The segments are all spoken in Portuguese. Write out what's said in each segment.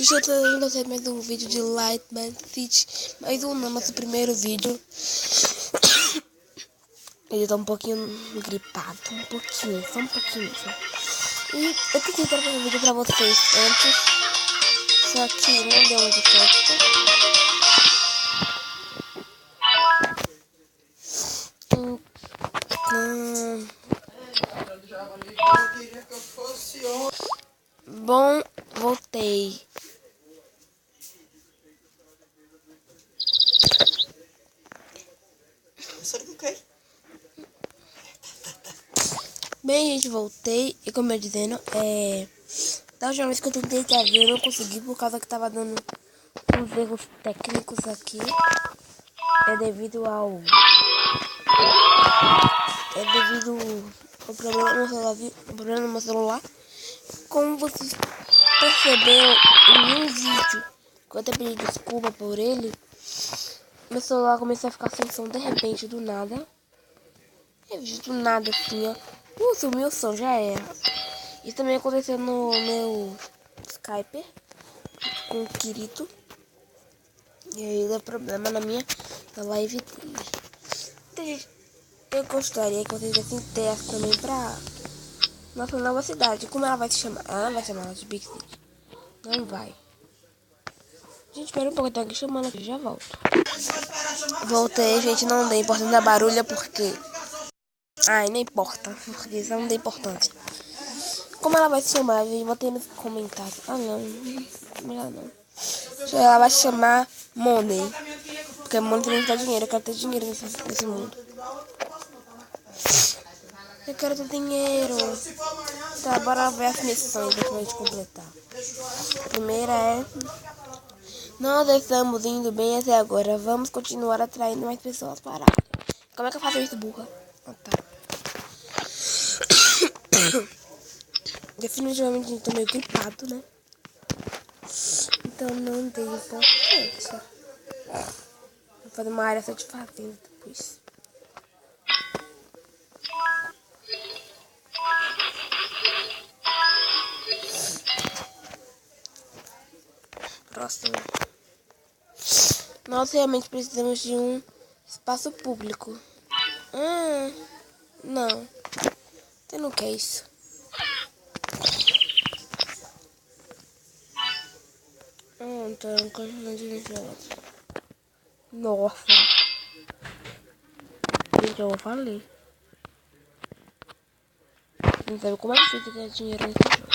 Estou trazendo a mais um vídeo de Lightman City. Mais um, não, nosso primeiro vídeo. Ele tá um pouquinho gripado, só um pouquinho mesmo. E eu tentei trazer um vídeo pra vocês antes, só que não deu muito certo. Bom, voltei. Bem, gente, voltei. E como eu dizendo, da última vez que eu tentei trazer, eu não consegui por causa que tava dando uns erros técnicos aqui. É devido ao problema no celular, problema no meu celular. Como vocês perceberam em um vídeo que eu até pedi desculpa por ele, meu celular começou a ficar sem som de repente, do nada. Do nada assim, ó. Sumiu o som, já era. Isso também aconteceu no meu Skype com o Kirito. E aí deu problema na minha live dele. Então, gente, eu gostaria que vocês dessem teste também pra nossa nova cidade. Como ela vai se chamar? Ela não vai chamar de Big City. Não vai. Gente, espera um pouco, eu tô aqui chamando aqui, já volto. Voltei, gente, não dei importância da barulha porque... Ai, não importa, porque isso não tem importância. Como ela vai se chamar? Eu botei nos comentários. Ah, não, melhor não. Ela vai se chamar Money. Porque Money tem que dar dinheiro, eu quero ter dinheiro nesse mundo. Eu quero ter dinheiro. Tá, bora ver as missões pra gente completar. A primeira é... Nós estamos indo bem até agora. Vamos continuar atraindo mais pessoas para a área. Como é que eu faço isso, burra? Ah, tá. Definitivamente estou meio gripado, né? Então não tem importância. Vou fazer uma área só de fazenda depois. Próximo. Nós realmente precisamos de um espaço público. Não. Você não quer isso. Então, nossa. Gente, eu falei. Não sabe como é difícil ganhar dinheiro nesse jogo.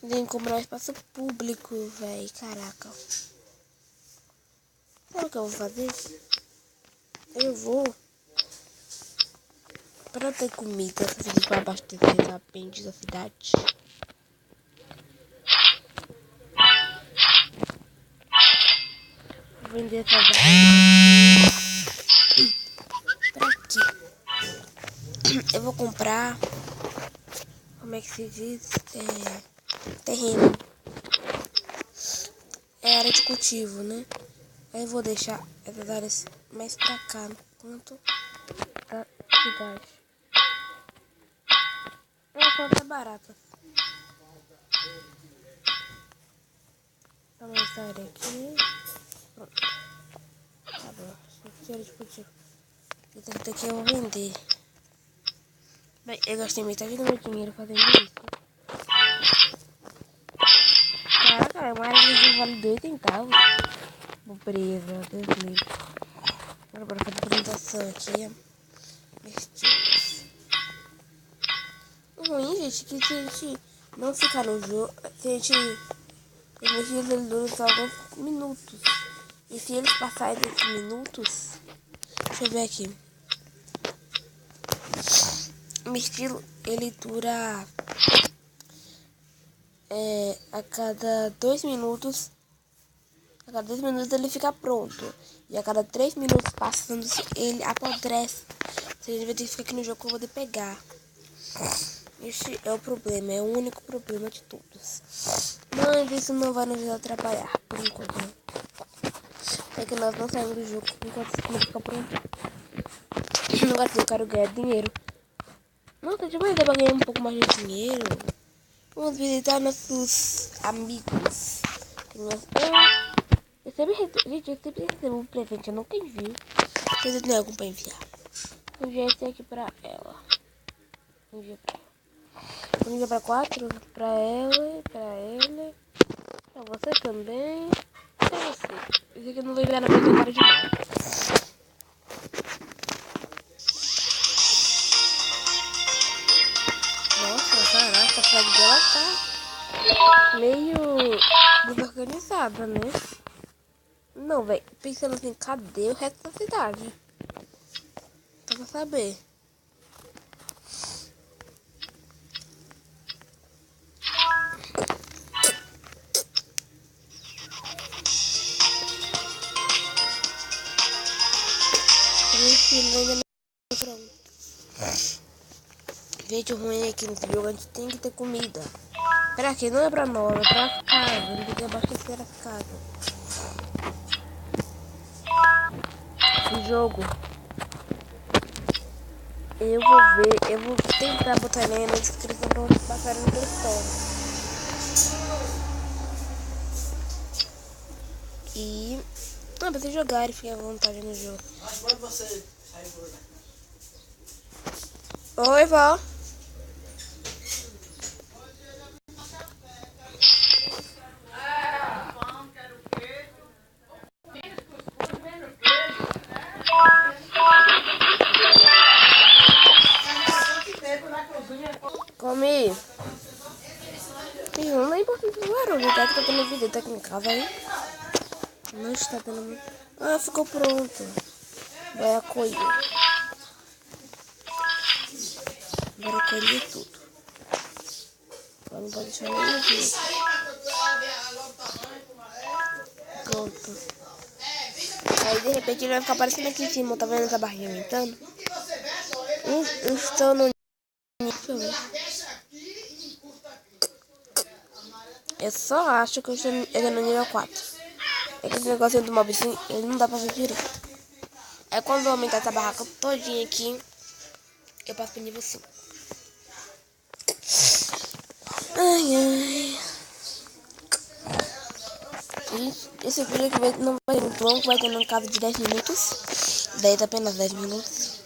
Tem que comprar um espaço público, velho. Caraca. Sabe o que eu vou fazer? Eu vou... Para ter comida, para abastecer a pente da cidade. Vou vender essa vaga aqui. Pra quê? Eu vou comprar... Como é que se diz? Terreno. É área de cultivo, né? Aí eu vou deixar essas áreas mais pra cá, quanto a cidade. É uma planta barata. Vamos essa área aqui. Pronto. Tá bom. Aqui é área de cultivo. Essa aqui eu vou vender. Bem, eu gastei metade do meu dinheiro fazendo isso. Caraca, uma área de cultivo vale 2 centavos. Pobreza, Deus me livre. Agora fazer a apresentação aqui. O ruim, gente, é que se a gente não ficar no jogo, se a gente... Os meus eles duram só alguns minutos. E se eles passarem desses minutos... Deixa eu ver aqui. O estilo, ele dura... a cada 2 minutos... A cada 2 minutos ele fica pronto. E a cada 3 minutos passando, ele apodrece. Você vai ter que ficar aqui no jogo pra poder pegar. Este é o problema, é o único problema de todos. Mas isso não vai nos atrapalhar, por enquanto. É que nós não saímos do jogo enquanto esse comida fica pronto. Não gastei, eu quero ganhar dinheiro. Nossa, deixa eu ver pra ganhar um pouco mais de dinheiro. Vamos visitar nossos amigos. Eu sempre recebo um presente, eu nunca envio. Você tem algum pra enviar? Enviar esse aqui pra ela. Envia pra ela. Envia pra 4, pra ela, pra ele. Pra você também. Pra você. Esse aqui eu não vou enviar na minha cara de mal. Nossa, caraca, a cidade dela tá meio desorganizada, né? Não, velho. Pensando assim, cadê o resto da cidade? Só pra saber. Ainda não é pronto. Vídeo ruim aqui nesse jogo, a gente tem que ter comida. Pra quê? Não é pra nós, é pra casa. A gente tem que abastecer as casas. Esse jogo, eu vou tentar botar ele na descrição pra vocês passarem no telefone. E pra vocês jogarem e fiquem à vontade no jogo. Mas pode você sair por lá. Oi, vó. Comi. Não é importante do barulho, tá? Que tá tendo visita aqui em casa aí. Não está tendo muito. Ah, ficou pronto. Vai acolher. Agora acolher tudo. Agora não pode deixar nenhum vídeo. Pronto. Aí de repente ele vai ficar aparecendo aqui em cima. Tá vendo essa barrinha aumentando? Eu estou no. Deixa eu ver. Eu só acho que eu estou no nível 4. É que esse negocinho do mob assim, ele não dá pra ver direito. É quando eu aumentar essa barraca todinha aqui, eu passo pro nível 5. Ai, ai. E esse vídeo aqui não vai ter muito longo, vai ter no caso de 10 minutos. 10, apenas 10 minutos.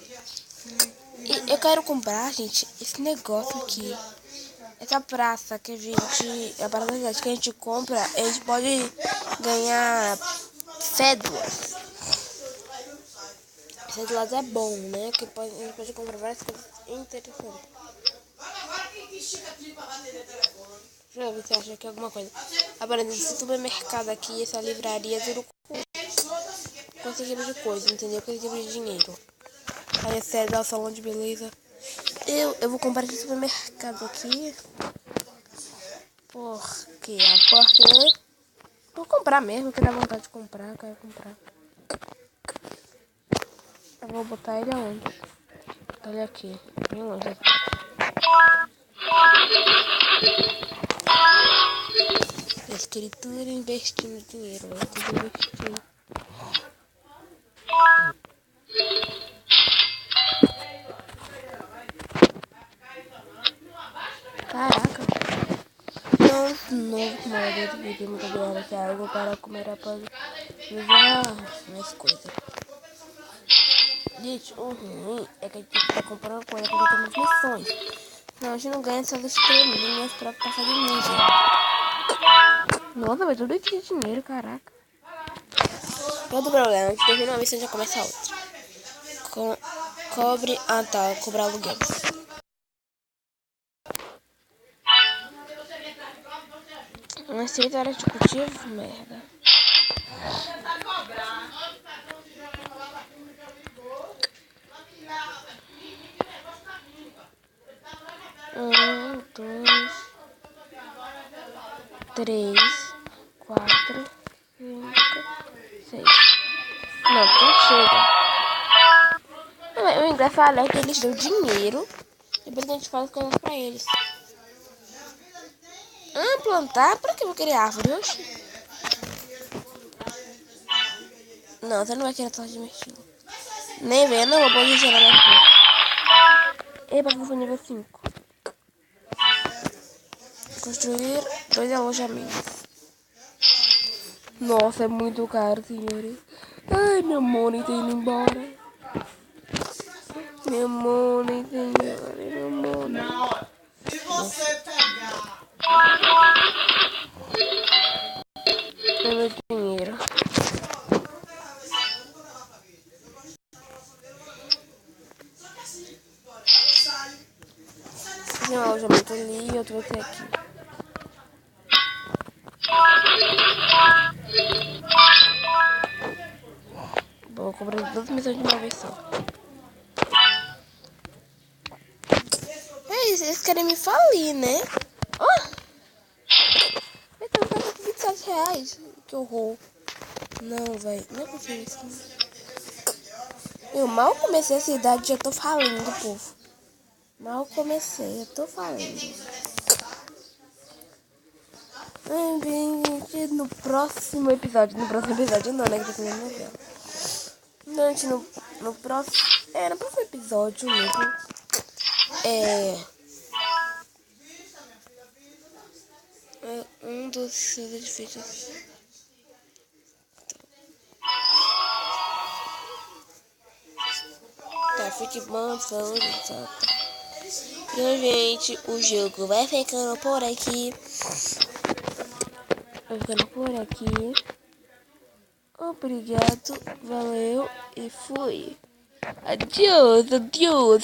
E eu quero comprar, gente, esse negócio aqui. Essa praça que a gente... A praça que a gente compra, a gente pode ganhar cédulas. Cédulas é bom, né? Que a gente pode comprar várias coisas interessantes. Deixa eu ver se acha aqui alguma coisa. Agora, esse supermercado aqui, essa livraria, tudo com esse tipo de coisa, entendeu? Com esse tipo de dinheiro. Aí é sério, o salão de beleza. Eu vou comprar esse supermercado aqui. Porque vou comprar mesmo, que dá vontade de comprar, eu quero comprar. Eu vou botar ele aonde? Olha aqui, bem longe. Escritura investindo dinheiro, eu tô investindo. Caraca. Não, novo modo de vídeo muito grande, que é algo para comer após usar mais coisas. Gente, o ruim é que a gente tá comprando coisa porque temos missões. Senão a gente não ganha essas estrelinhas pra passar de nível. Nossa, vai tudo isso de dinheiro, caraca. Outro problema, a gente termina uma missão e já começa a outra. Cobre... Ah tá, cobrar aluguel. Umas 6 horas de cultivo? Merda. Um, dois, 3, 4, 5, 6. Não, então chega. O engraçado é que eles dão dinheiro. Depois a gente faz as coisas pra eles. Ah, plantar? Pra que eu vou querer árvore hoje? Não, você não vai querer só de estilo. Nem vem, não vou poder gerar na cor. Epa, eu sou nível 5. Construir 2 alojamentos. Nossa, é muito caro, senhores. Ai, meu money tá indo embora. Meu money, senhores, meu money. Se você pegar. É meu dinheiro. Tem um alojamento ali e outro vai ter aqui. Vou comprar 2 missões de uma vez só. É isso, eles querem me falir, né? Oh! Eu tô pagando 27 reais. Que horror. Não, velho. Não é possível isso. Eu mal comecei a cidade, já tô falindo, povo. Mal comecei, eu tô falindo. No próximo episódio. No próximo episódio não, né? Que tá sendo novela. Não, gente, no próximo. No próximo episódio mesmo. Um dos seus edifícios. Tá, futebol, saúde, etc. Então, gente, o jogo vai ficando por aqui. Obrigado, valeu e fui. Adiós, adiós.